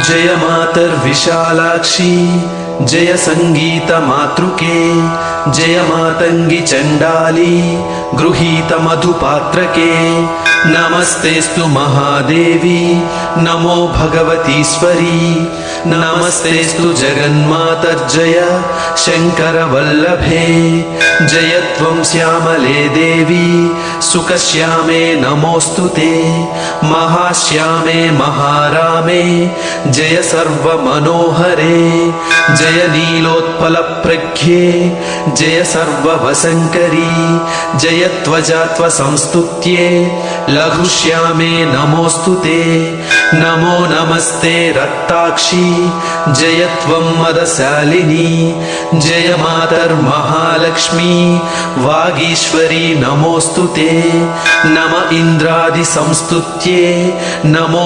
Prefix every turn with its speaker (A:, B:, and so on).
A: जय मातर्विशालाक्षी जय संगीत मातृके जय मातंगी चंडाली गृहीत मधुपात्रके नमस्तेस्तु महादेवी नमो भगवतीश्वरी नमस्तेस्तु जगन्मातर्जय शंकर वल्लभे जय त्वं श्यामले देवी सुखश्यामे नमोस्तुते महाश्यामे महारामे जय सर्वमनोहरे जय नीलोत्पल प्रज्ञे जय सर्ववसंकरी जय त्वजात्व संस्तुत्ये लघुश्यामे नमोस्तुते नमो नमस्ते रक्ताक्षी जय त्वं मदशालिनी जय मातर्महालक्ष्मी वागीश्वरी नमोस्तुते नम इंद्रादि संस्तुत्ये नमो